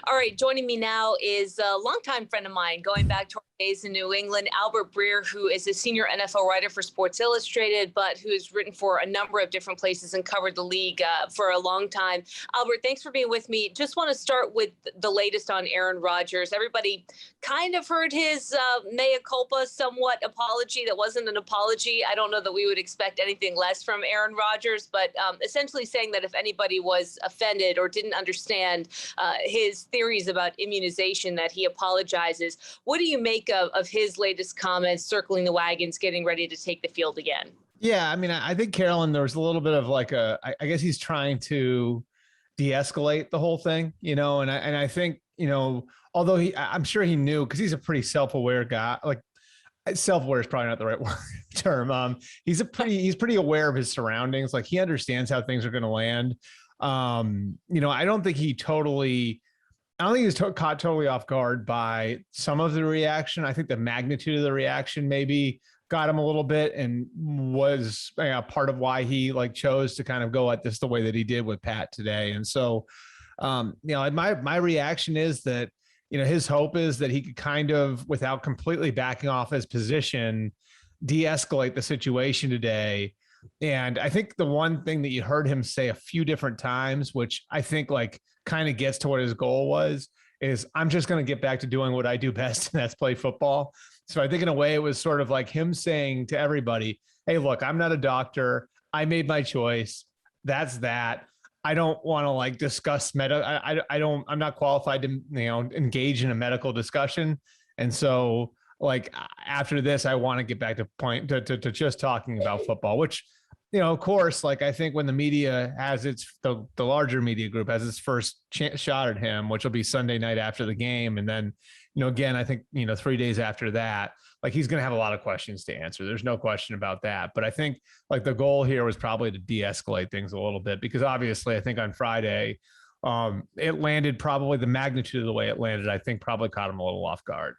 All right, joining me now is a longtime friend of mine, going back to our days in New England, Albert Breer, who is a senior NFL writer for Sports Illustrated, but who has written for a number of different places and covered the league for a long time. Albert, thanks for being with me. Just want to start with the latest on Aaron Rodgers. Everybody kind of heard his mea culpa, somewhat apology that wasn't an apology. I don't know that we would expect anything less from Aaron Rodgers, but essentially saying that if anybody was offended or didn't understand his theories about immunization, that he apologizes. What do you make of his latest comments, circling the wagons, getting ready to take the field again? Yeah, I mean, I think Carolyn, there was a little bit of like I guess he's trying to de-escalate the whole thing, and I think, although I'm sure he knew, because he's a pretty self-aware guy. Like, self-aware is probably not the right term. He's pretty aware of his surroundings. Like, he understands how things are going to land. I don't think he was caught totally off guard by some of the reaction. I think the magnitude of the reaction maybe got him a little bit, and was part of why he chose to kind of go at this the way that he did with Pat today. And so, my reaction is that, his hope is that he could kind of, without completely backing off his position, de-escalate the situation today. And I think the one thing that you heard him say a few different times, which I think kind of gets to what his goal was, is I'm just going to get back to doing what I do best, and that's play football. So I think in a way it was sort of like him saying to everybody, hey, look, I'm not a doctor. I made my choice. That's that. I don't want to discuss I'm not qualified to, engage in a medical discussion. And so after this, I want to get back to just talking about football, which, of course, I think when the media has the larger media group has its first shot at him, which will be Sunday night after the game. And then, again, I think, 3 days after that, he's going to have a lot of questions to answer. There's no question about that. But I think the goal here was probably to de-escalate things a little bit, because obviously I think on Friday, it landed, probably the magnitude of the way it landed, I think probably caught him a little off guard.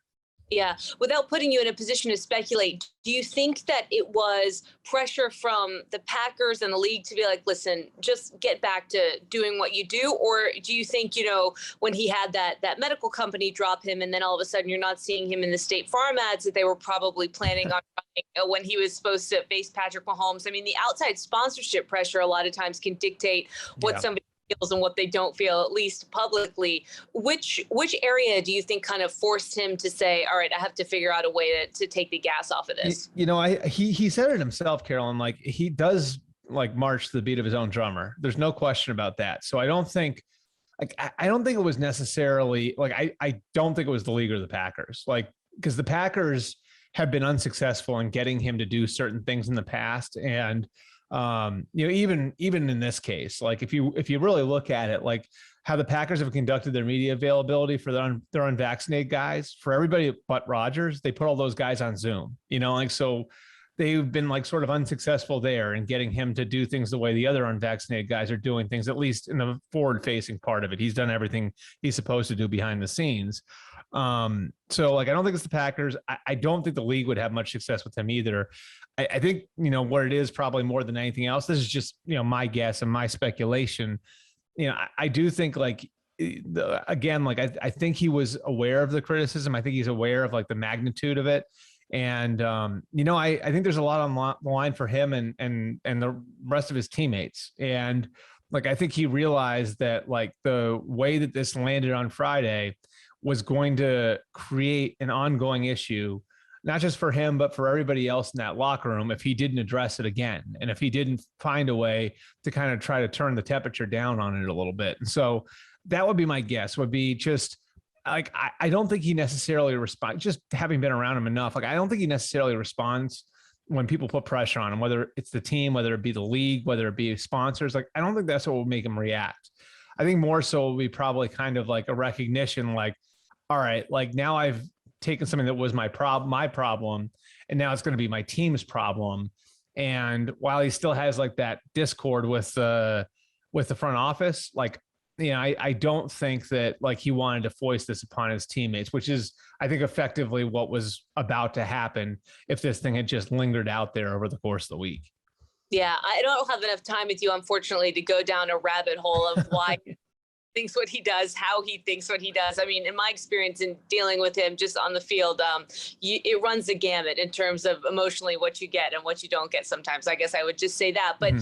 Yeah. Without putting you in a position to speculate, do you think that it was pressure from the Packers and the league to be like, listen, just get back to doing what you do? Or do you think, when he had that medical company drop him, and then all of a sudden you're not seeing him in the State Farm ads that they were probably planning on running when he was supposed to face Patrick Mahomes? I mean, the outside sponsorship pressure a lot of times can dictate what somebody feels and what they don't feel, at least publicly. Which area do you think kind of forced him to say, all right, I have to figure out a way to take the gas off of this? He said it himself, Carolyn, he does march to the beat of his own drummer. There's no question about that. So I don't think it was necessarily I don't think it was the league or the Packers, because the Packers have been unsuccessful in getting him to do certain things in the past. And even in this case, if you really look at it, how the Packers have conducted their media availability for their unvaccinated guys, for everybody but Rodgers, they put all those guys on Zoom, so they've been sort of unsuccessful there in getting him to do things the way the other unvaccinated guys are doing things, at least in the forward facing part of it. He's done everything he's supposed to do behind the scenes. So I don't think it's the Packers. I don't think the league would have much success with him either. I think, what it is probably more than anything else, this is just, my guess and my speculation. I do think I think he was aware of the criticism. I think he's aware of the magnitude of it. And, I think there's a lot on the line for him and the rest of his teammates. And I think he realized that the way that this landed on Friday was going to create an ongoing issue, not just for him, but for everybody else in that locker room, if he didn't address it again. And if he didn't find a way to kind of try to turn the temperature down on it a little bit. And so that would be my guess, would be just I don't think he necessarily responds, just having been around him enough. I don't think he necessarily responds when people put pressure on him, whether it's the team, whether it be the league, whether it be sponsors. I don't think that's what will make him react. I think more so will be probably kind of a recognition, all right, now I've taken something that was my problem, and now it's going to be my team's problem. And while he still has that discord with the front office, I don't think that he wanted to foist this upon his teammates, which is, I think, effectively what was about to happen if this thing had just lingered out there over the course of the week. Yeah, I don't have enough time with you, unfortunately, to go down a rabbit hole of why thinks what he does, how he thinks what he does. I mean, in my experience in dealing with him just on the field, it runs the gamut in terms of emotionally what you get and what you don't get sometimes. I guess I would just say that. But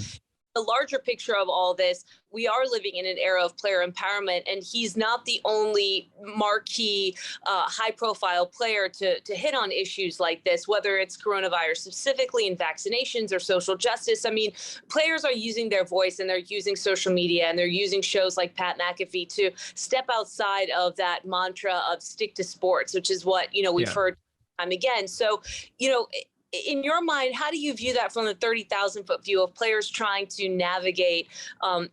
the larger picture of all this, we are living in an era of player empowerment, and he's not the only marquee, high-profile player to hit on issues like this, whether it's coronavirus specifically and vaccinations or social justice. I mean, players are using their voice, and they're using social media, and they're using shows like Pat McAfee to step outside of that mantra of stick to sports, which is what, we've heard time again. So, in your mind, how do you view that from the 30,000-foot view of players trying to navigate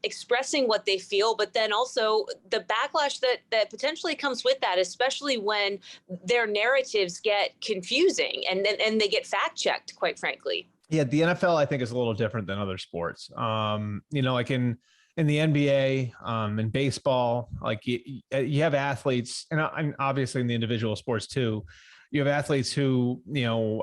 expressing what they feel, but then also the backlash that potentially comes with that, especially when their narratives get confusing and they get fact checked, quite frankly? Yeah, the NFL, I think, is a little different than other sports. Like in the NBA, in baseball, like you have athletes, and obviously in the individual sports too. You have athletes who,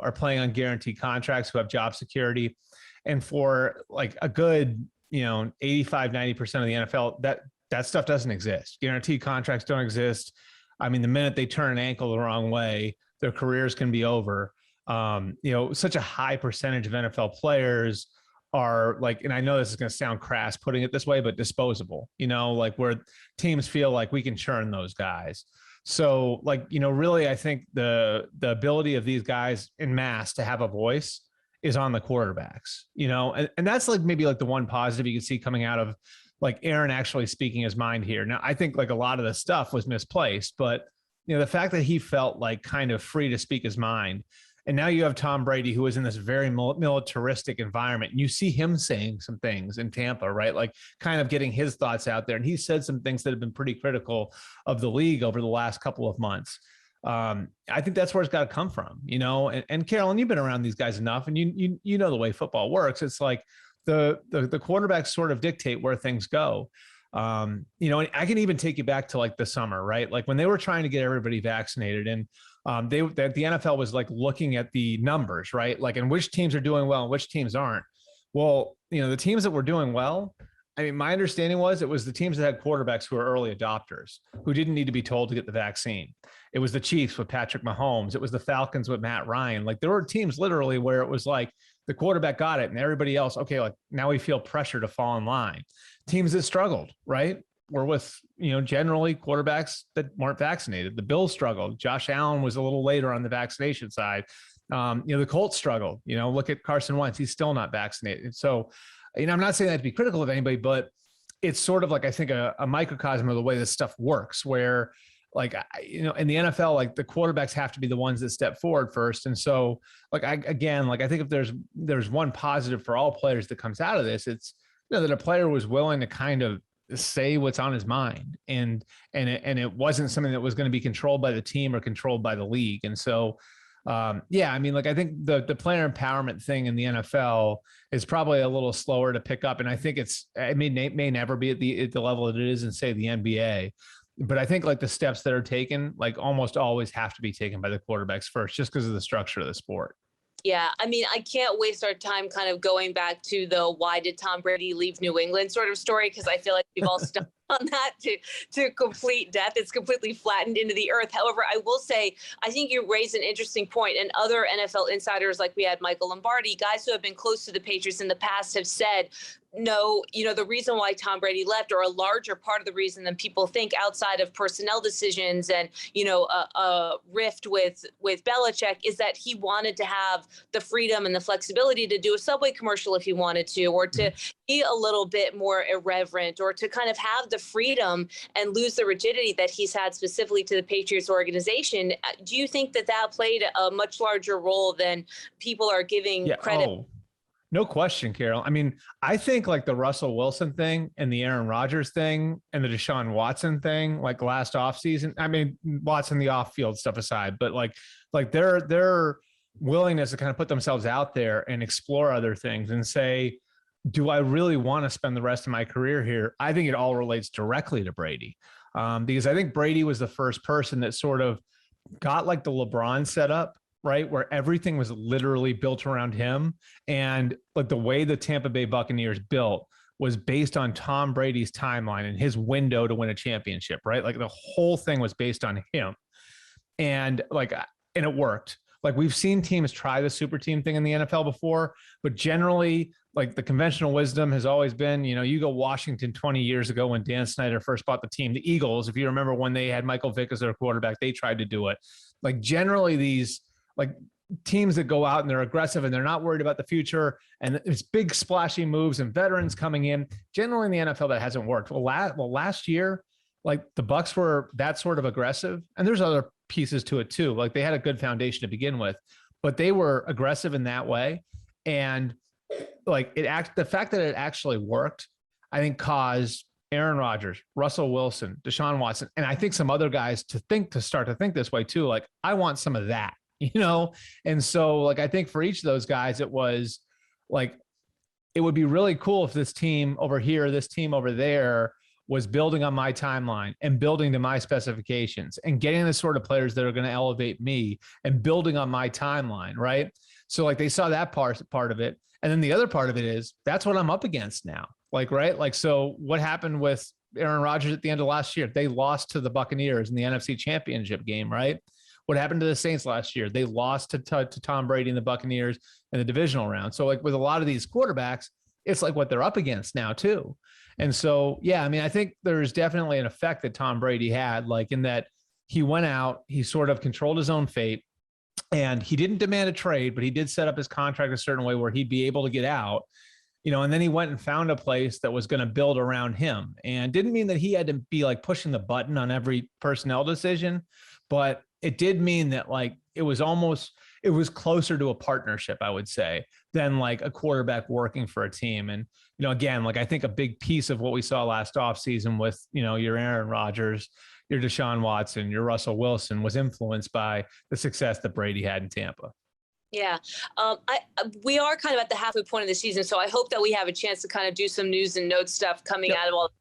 are playing on guaranteed contracts, who have job security. And for like a good, 85, 90% of the NFL, that stuff doesn't exist. Guaranteed contracts don't exist. I mean, the minute they turn an ankle the wrong way, their careers can be over. Such a high percentage of NFL players are like, and I know this is going to sound crass putting it this way, but disposable, like where teams feel like we can churn those guys. So really, I think the ability of these guys in mass to have a voice is on the quarterbacks, and that's like maybe like the one positive you can see coming out of like Aaron actually speaking his mind here. Now, I think like a lot of the stuff was misplaced, but the fact that he felt like kind of free to speak his mind. And now you have Tom Brady, who is in this very militaristic environment. And you see him saying some things in Tampa, right? Like kind of getting his thoughts out there. And he said some things that have been pretty critical of the league over the last couple of months. I think that's where it's got to come from, and Carolyn, you've been around these guys enough, and you know the way football works. It's like the quarterbacks sort of dictate where things go. And I can even take you back to like the summer, right? Like when they were trying to get everybody vaccinated, and the NFL was like looking at the numbers, right? Like, and which teams are doing well and which teams aren't. Well, the teams that were doing well, I mean, my understanding was it was the teams that had quarterbacks who were early adopters, who didn't need to be told to get the vaccine. It was the Chiefs with Patrick Mahomes. It was the Falcons with Matt Ryan. Like there were teams literally where it was like the quarterback got it and everybody else, okay, like now we feel pressure to fall in line. Teams that struggled, right, were with, generally quarterbacks that weren't vaccinated. The Bills struggled. Josh Allen was a little later on the vaccination side. The Colts struggled. Look at Carson Wentz. He's still not vaccinated. So, I'm not saying that to be critical of anybody, but it's sort of like, I think a microcosm of the way this stuff works, where like, in the NFL, like the quarterbacks have to be the ones that step forward first. And so like, I think if there's one positive for all players that comes out of this, it's, that a player was willing to kind of say what's on his mind, and it wasn't something that was going to be controlled by the team or controlled by the league. And so, I mean, like I think the player empowerment thing in the NFL is probably a little slower to pick up, and I think it may never be at the level that it is in, say, the NBA. But I think like the steps that are taken, like almost always have to be taken by the quarterbacks first, just because of the structure of the sport. Yeah, I mean, I can't waste our time kind of going back to the why did Tom Brady leave New England sort of story, because I feel like we've all stuck on that to complete death. It's completely flattened into the earth. However, I will say, I think you raise an interesting point, and other NFL insiders, like we had Michael Lombardi, guys who have been close to the Patriots in the past, have said, no, the reason why Tom Brady left, or a larger part of the reason than people think, outside of personnel decisions and, a rift with Belichick, is that he wanted to have the freedom and the flexibility to do a Subway commercial if he wanted to, or to be a little bit more irreverent, or to kind of have the freedom and lose the rigidity that he's had specifically to the Patriots organization. Do you think that played a much larger role than people are giving credit? Oh. No question, Carol. I mean, I think like the Russell Wilson thing and the Aaron Rodgers thing and the Deshaun Watson thing, like last offseason, I mean, Watson, the off-field stuff aside, but like their willingness to kind of put themselves out there and explore other things and say, do I really want to spend the rest of my career here? I think it all relates directly to Brady, because I think Brady was the first person that sort of got like the LeBron setup, right, where everything was literally built around him. And like the way the Tampa Bay Buccaneers built was based on Tom Brady's timeline and his window to win a championship, right? Like the whole thing was based on him. And it worked. Like we've seen teams try the super team thing in the NFL before, but generally, like the conventional wisdom has always been, you go Washington 20 years ago when Dan Snyder first bought the team, the Eagles, if you remember when they had Michael Vick as their quarterback, they tried to do it. Like generally these like teams that go out and they're aggressive and they're not worried about the future and it's big splashy moves and veterans coming in. Generally in the NFL that hasn't worked. Well, last year, like the Bucs were that sort of aggressive, and there's other pieces to it too. Like they had a good foundation to begin with, but they were aggressive in that way. And like the fact that it actually worked, I think caused Aaron Rodgers, Russell Wilson, Deshaun Watson, and I think some other guys to start to think this way too. Like I want some of that, And so like, I think for each of those guys, it was like, it would be really cool if this team over here, this team over there was building on my timeline and building to my specifications and getting the sort of players that are going to elevate me and building on my timeline. Right. So like they saw that part of it. And then the other part of it is that's what I'm up against now. Like, right. Like, so what happened with Aaron Rodgers at the end of last year? They lost to the Buccaneers in the NFC Championship game, right? What happened to the Saints last year? They lost to Tom Brady and the Buccaneers in the divisional round. So like with a lot of these quarterbacks, it's like what they're up against now too. And so, yeah, I mean, I think there's definitely an effect that Tom Brady had, like in that he went out, he sort of controlled his own fate, and he didn't demand a trade, but he did set up his contract a certain way where he'd be able to get out, and then he went and found a place that was going to build around him. And didn't mean that he had to be like pushing the button on every personnel decision, but it did mean that like it was closer to a partnership, I would say, than like a quarterback working for a team. And, again, like I think a big piece of what we saw last offseason with, your Aaron Rodgers, your Deshaun Watson, your Russell Wilson was influenced by the success that Brady had in Tampa. Yeah, we are kind of at the halfway point of the season, so I hope that we have a chance to kind of do some news and notes stuff coming out of all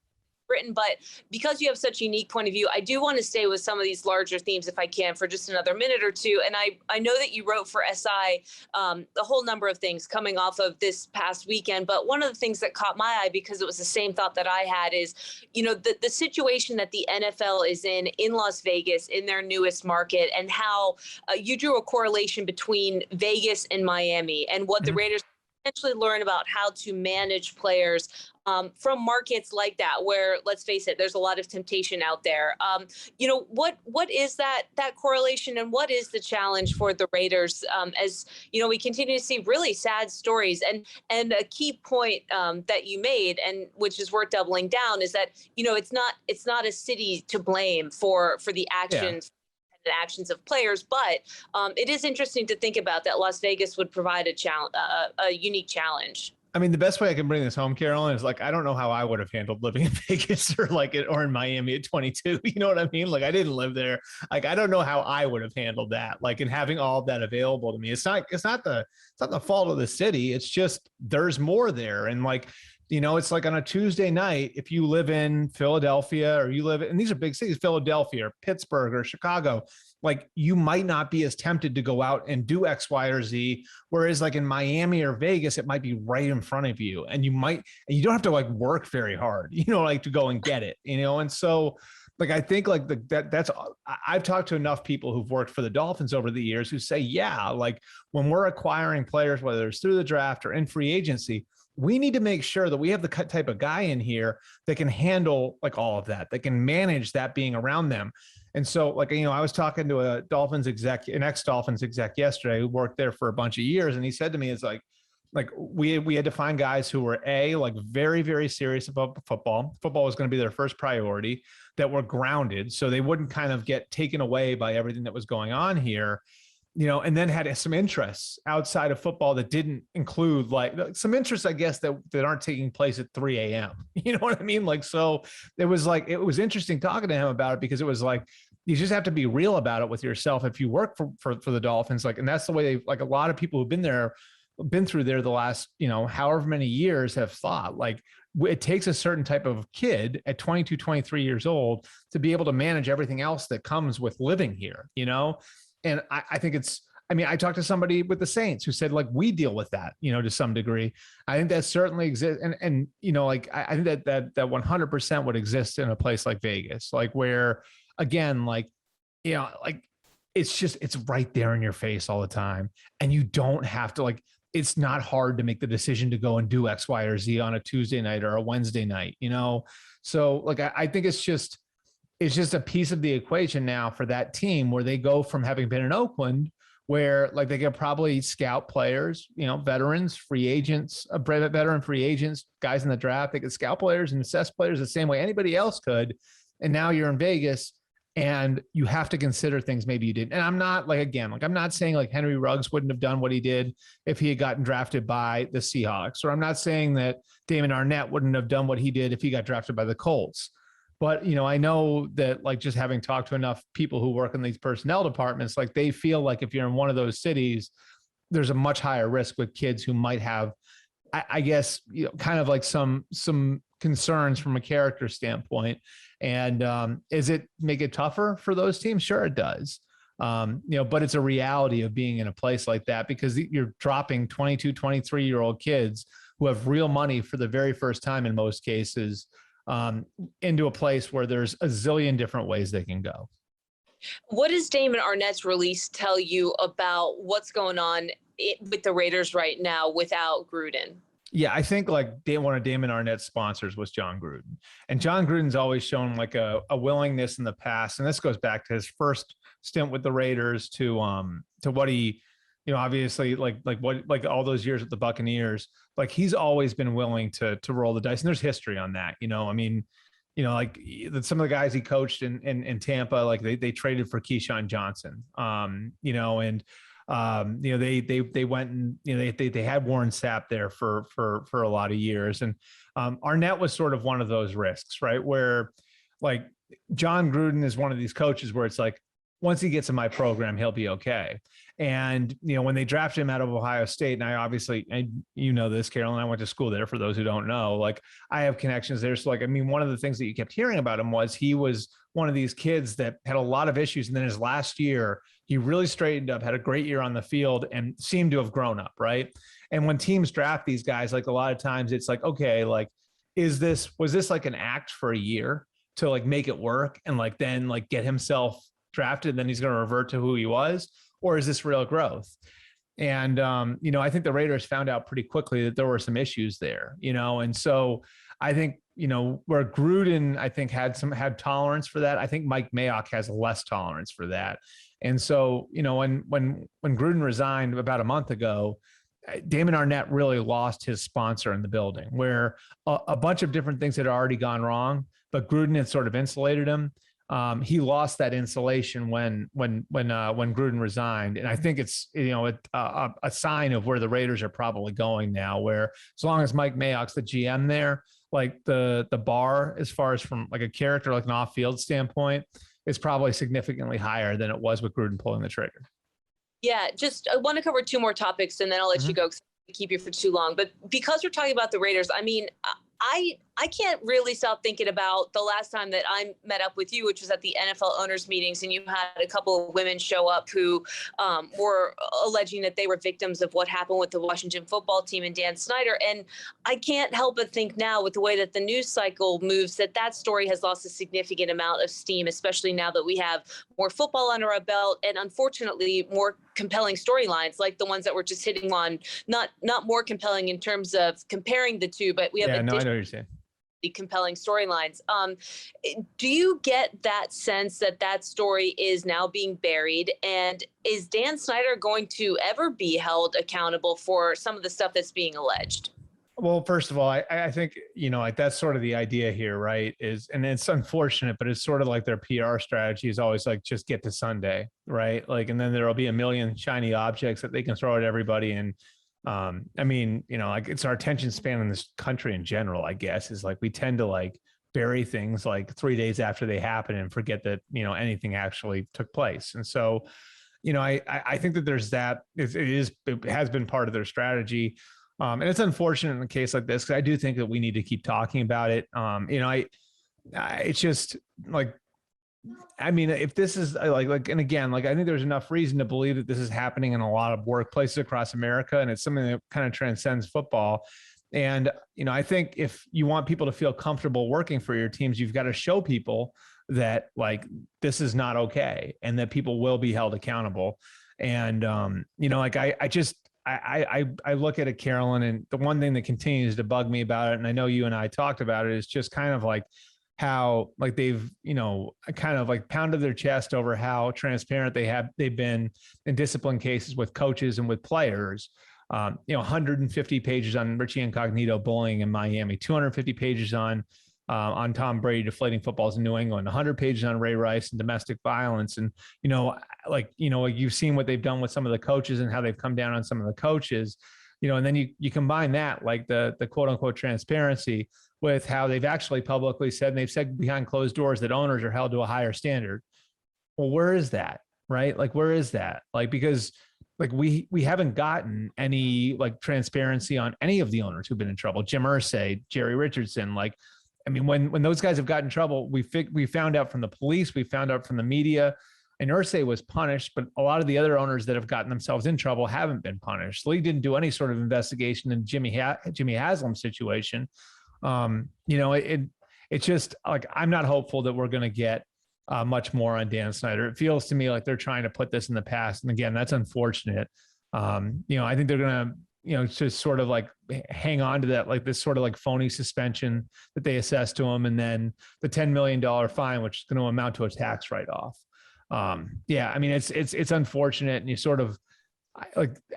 Britain. But because you have such a unique point of view, I do want to stay with some of these larger themes if I can for just another minute or two. And I know that you wrote for SI a whole number of things coming off of this past weekend. But one of the things that caught my eye, because it was the same thought that I had, is, the situation that the NFL is in Las Vegas, in their newest market, and how you drew a correlation between Vegas and Miami and what the Raiders potentially learn about how to manage players from markets like that, where, let's face it, there's a lot of temptation out there. What is that correlation, and what is the challenge for the Raiders as we continue to see really sad stories? And a key point that you made, and which is worth doubling down, is that it's not a city to blame for the actions. The actions of players, but it is interesting to think about that Las Vegas would provide a unique challenge. I mean, the best way I can bring this home, Carolyn, is like, I don't know how I would have handled living in Vegas or in Miami at 22. You know what I mean? Like, I didn't live there. Like, I don't know how I would have handled that. Like, and having all of that available to me, it's not the fault of the city. It's just, there's more there. And like, it's like on a Tuesday night, if you live in Philadelphia and these are big cities, Philadelphia or Pittsburgh or Chicago, like you might not be as tempted to go out and do X, Y, or Z. Whereas like in Miami or Vegas, it might be right in front of you, and you don't have to like work very hard, like to go and get it, And so like, I think like I've talked to enough people who've worked for the Dolphins over the years who say, yeah, like when we're acquiring players, whether it's through the draft or in free agency, we need to make sure that we have the type of guy in here that can handle like all of that can manage that being around them. And so like, I was talking to an ex-Dolphins exec yesterday who worked there for a bunch of years. And he said to me, it's like we had to find guys who were like very, very serious about football. Football was going to be their first priority, that were grounded. So they wouldn't kind of get taken away by everything that was going on here. And then had some interests outside of football that didn't include like some interests, I guess, that aren't taking place at 3 a.m. You know what I mean? Like, so it was interesting talking to him about it, because it was like, you just have to be real about it with yourself if you work for the Dolphins. Like, and that's the way like a lot of people who've been through there the last, however many years have thought like it takes a certain type of kid at 22, 23 years old to be able to manage everything else that comes with living here, And I think I mean, I talked to somebody with the Saints who said, like, we deal with that, to some degree. I think that certainly exists. And, like, I think that 100% would exist in a place like Vegas, like where, again, like, like it's right there in your face all the time. And you don't have to, like, it's not hard to make the decision to go and do X, Y, or Z on a Tuesday night or a Wednesday night, So like, I think it's just a piece of the equation now for that team where they go from having been in Oakland, where like they could probably scout players, veterans, free agents, veteran free agents, guys in the draft. They could scout players and assess players the same way anybody else could. And now you're in Vegas and you have to consider things maybe you didn't. And I'm not like, again, like I'm not saying like Henry Ruggs wouldn't have done what he did if he had gotten drafted by the Seahawks, or I'm not saying that Damon Arnett wouldn't have done what he did if he got drafted by the Colts. But, I know that like just having talked to enough people who work in these personnel departments, like they feel like if you're in one of those cities, there's a much higher risk with kids who might have, I guess, kind of like some concerns from a character standpoint. And is it make it tougher for those teams? Sure, it does. But it's a reality of being in a place like that because you're dropping 22, 23-year-old kids who have real money for the very first time in most cases into a place where there's a zillion different ways they can go. What does Damon Arnett's release tell you about what's going on with the Raiders right now without Gruden? Yeah, I think like one of Damon Arnett's sponsors was John Gruden. And John Gruden's always shown like a willingness in the past. And this goes back to his first stint with the Raiders to what he, obviously like all those years with the Buccaneers, like he's always been willing to roll the dice. And there's history on that, I mean, like some of the guys he coached in Tampa, like they traded for Keyshawn Johnson, and they went and they had Warren Sapp there for a lot of years, and Arnett was sort of one of those risks, right? Where like John Gruden is one of these coaches where it's like once he gets in my program, he'll be okay. And when they drafted him out of Ohio State, and I obviously, this, Carolyn, I went to school there. For those who don't know, like I have connections there. So like, I mean, one of the things that you kept hearing about him was he was one of these kids that had a lot of issues, and then his last year he really straightened up, had a great year on the field, and seemed to have grown up, right? And when teams draft these guys, like a lot of times it's like, okay, like was this like an act for a year to like make it work and like then like get himself drafted, and then he's going to revert to who he was? Or is this real growth? And, I think the Raiders found out pretty quickly that there were some issues there, and so I think, where Gruden, I think had tolerance for that. I think Mike Mayock has less tolerance for that. And so, when Gruden resigned about a month ago, Damon Arnett really lost his sponsor in the building, where a bunch of different things had already gone wrong, but Gruden had sort of insulated him. He lost that insulation when Gruden resigned, and I think it's a sign of where the Raiders are probably going now. Where as long as Mike Mayock's the GM there, like the bar as far as from like a character, like an off-field standpoint, is probably significantly higher than it was with Gruden pulling the trigger. Yeah, I want to cover two more topics, and then I'll let you go because I keep you for too long. But because we're talking about the Raiders, I mean, I can't really stop thinking about the last time that I met up with you, which was at the NFL owners meetings, and you had a couple of women show up who were alleging that they were victims of what happened with the Washington football team and Dan Snyder. And I can't help but think now, with the way that the news cycle moves, that story has lost a significant amount of steam, especially now that we have more football under our belt and, unfortunately, more compelling storylines like the ones that we're just hitting on. Not more compelling in terms of comparing the two, but we have I know what you're saying. Compelling storylines. Do you get that sense that story is now being buried? And is Dan Snyder going to ever be held accountable for some of the stuff that's being alleged? Well, first of all, I think, like that's sort of the idea here, right? And it's unfortunate, but it's sort of like their PR strategy is always like, just get to Sunday, right? Like, and then there'll be a million shiny objects that they can throw at everybody. And I mean, like it's our attention span in this country in general, I guess, is like we tend to like bury things like 3 days after they happen and forget that, anything actually took place. And so, I think that there's that. It has been part of their strategy. And it's unfortunate in a case like this, because I do think that we need to keep talking about it. It's just like I mean, if this is and again, I think there's enough reason to believe that this is happening in a lot of workplaces across America, and it's something that kind of transcends football. And, I think if you want people to feel comfortable working for your teams, you've got to show people that this is not okay and that people will be held accountable. And, I look at it, Carolyn, and the one thing that continues to bug me about it, and I know you and I talked about it, is just kind of how they've, kind of pounded their chest over how transparent they've been in discipline cases with coaches and with players. 150 pages on Richie Incognito bullying in Miami, 250 pages on Tom Brady deflating footballs in New England, 100 pages on Ray Rice and domestic violence. And, you've seen what they've done with some of the coaches and how they've come down on some of the coaches, and then you combine that, the quote unquote transparency, with how they've actually publicly said, and they've said behind closed doors, that owners are held to a higher standard. Well, where is that? Right? Where is that? Because we haven't gotten any transparency on any of the owners who've been in trouble. Jim Irsay, Jerry Richardson, when those guys have gotten in trouble, we found out from the police, we found out from the media, and Irsay was punished, but a lot of the other owners that have gotten themselves in trouble haven't been punished. The league didn't do any sort of investigation in Jimmy Haslam's situation. It's just I'm not hopeful that we're going to get much more on Dan Snyder. It feels to me like they're trying to put this in the past. And again, that's unfortunate. I think they're going to, just sort of hang on to that, this sort of phony suspension that they assessed to him. And then the $10 million fine, which is going to amount to a tax write-off. It's unfortunate. And you sort of,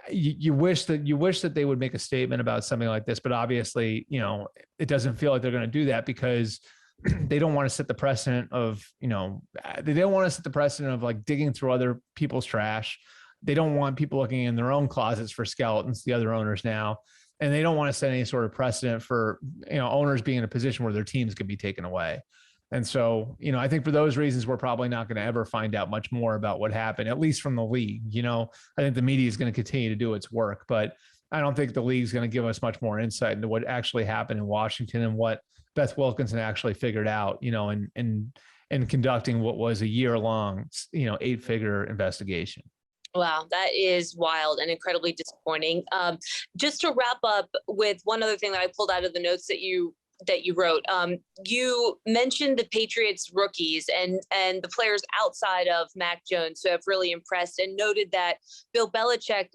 you wish that they would make a statement about something like this, but obviously, it doesn't feel like they're going to do that, because they don't want to set the precedent of, they don't want to set the precedent of digging through other people's trash. They don't want people looking in their own closets for skeletons, the other owners now, and they don't want to set any sort of precedent for, owners being in a position where their teams could be taken away. And so, I think for those reasons, we're probably not going to ever find out much more about what happened, at least from the league. I think the media is going to continue to do its work, but I don't think the league is going to give us much more insight into what actually happened in Washington and what Beth Wilkinson actually figured out, in conducting what was a year-long, 8-figure investigation. Wow, that is wild and incredibly disappointing. Just to wrap up with one other thing that I pulled out of the notes that you wrote, you mentioned the Patriots rookies and the players outside of Mac Jones who have really impressed, and noted that Bill Belichick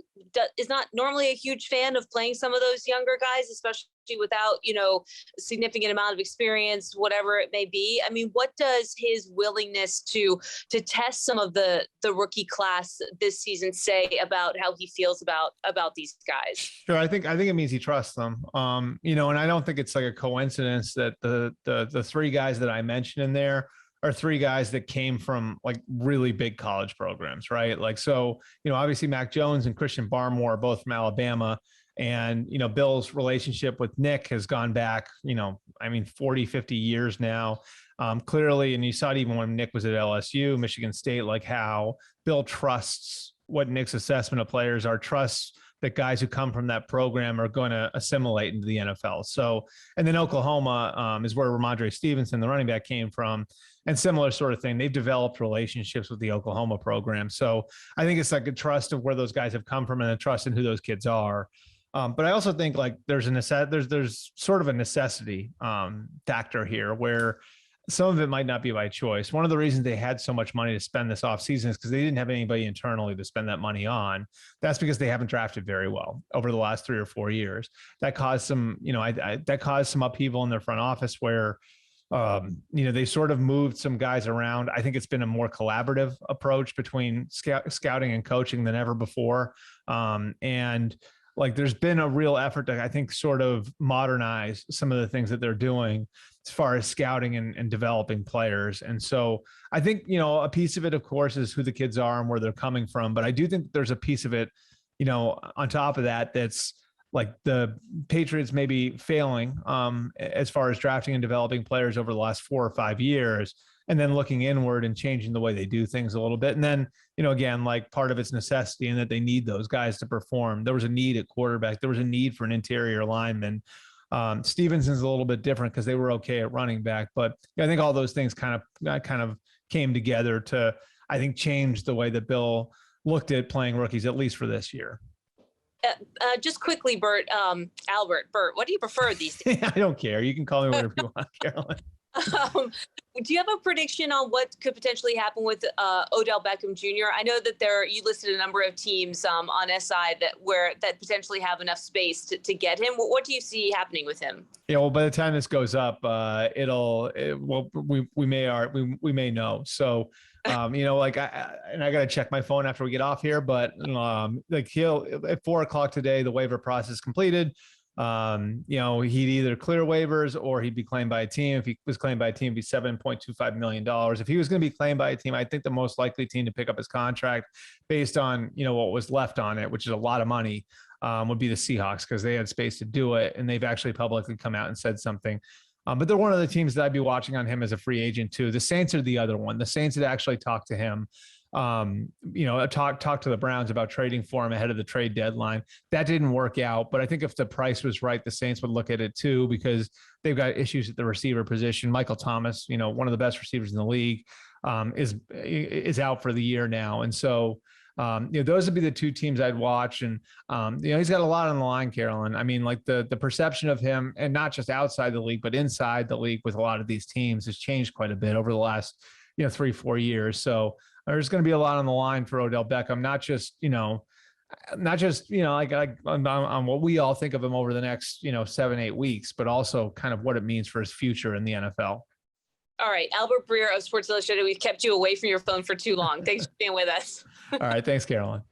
is not normally a huge fan of playing some of those younger guys, especially without, a significant amount of experience, whatever it may be. I mean, what does his willingness to test some of the rookie class this season say about how he feels about these guys? Sure. I think it means he trusts them. And I don't think it's a coincidence that the three guys that I mentioned in there are three guys that came from really big college programs, right? So, obviously Mac Jones and Christian Barmore are both from Alabama. And, Bill's relationship with Nick has gone back, 40, 50 years now. Clearly, and you saw it even when Nick was at LSU, Michigan State, how Bill trusts what Nick's assessment of players are, trusts that guys who come from that program are going to assimilate into the NFL. So, and then Oklahoma is where Ramondre Stevenson, the running back, came from, and similar sort of thing. They've developed relationships with the Oklahoma program. So I think it's a trust of where those guys have come from and a trust in who those kids are. But I also think there's sort of a necessity factor here where some of it might not be by choice. One of the reasons they had so much money to spend this offseason is because they didn't have anybody internally to spend that money on. That's because they haven't drafted very well over the last 3 or 4 years. That caused some, that caused some upheaval in their front office where, they sort of moved some guys around. I think it's been a more collaborative approach between scouting and coaching than ever before. There's been a real effort to, I think, sort of modernize some of the things that they're doing as far as scouting and developing players. And so I think, a piece of it, of course, is who the kids are and where they're coming from. But I do think there's a piece of it, on top of that, that's the Patriots may be failing as far as drafting and developing players over the last 4 or 5 years, and then looking inward and changing the way they do things a little bit. And then, again, part of it's necessity and that they need those guys to perform. There was a need at quarterback. There was a need for an interior lineman. Stevenson's a little bit different because they were okay at running back, but I think all those things kind of came together to, I think, change the way that Bill looked at playing rookies, at least for this year. Just quickly, Bert, Bert, what do you prefer these days? I don't care. You can call me whatever you want, Carolyn. Do you have a prediction on what could potentially happen with Odell Beckham Jr.? I know that you listed a number of teams on SI that potentially have enough space to get him. What do you see happening with him? Yeah, well, by the time this goes up, we may know. So, like I got to check my phone after we get off here, but like he'll at 4:00 today, the waiver process completed. He'd either clear waivers or he'd be claimed by a team. If he was claimed by a team, it'd be $7.25 million. If he was going to be claimed by a team, I think the most likely team to pick up his contract based on, what was left on it, which is a lot of money, would be the Seahawks, because they had space to do it. And they've actually publicly come out and said something. But they're one of the teams that I'd be watching on him as a free agent too. The Saints are the other one. The Saints had actually talked to him, talk to the Browns about trading for him ahead of the trade deadline. That didn't work out, but I think if the price was right, the Saints would look at it too, because they've got issues at the receiver position. Michael Thomas, one of the best receivers in the league, is out for the year now. And so, those would be the two teams I'd watch. And, he's got a lot on the line, Carolyn. I mean, like the perception of him, and not just outside the league, but inside the league with a lot of these teams, has changed quite a bit over the last, 3-4 years. So there's going to be a lot on the line for Odell Beckham, not just on what we all think of him over the next, 7-8 weeks, but also kind of what it means for his future in the NFL. All right. Albert Breer of Sports Illustrated, we've kept you away from your phone for too long. Thanks for being with us. All right. Thanks, Carolyn.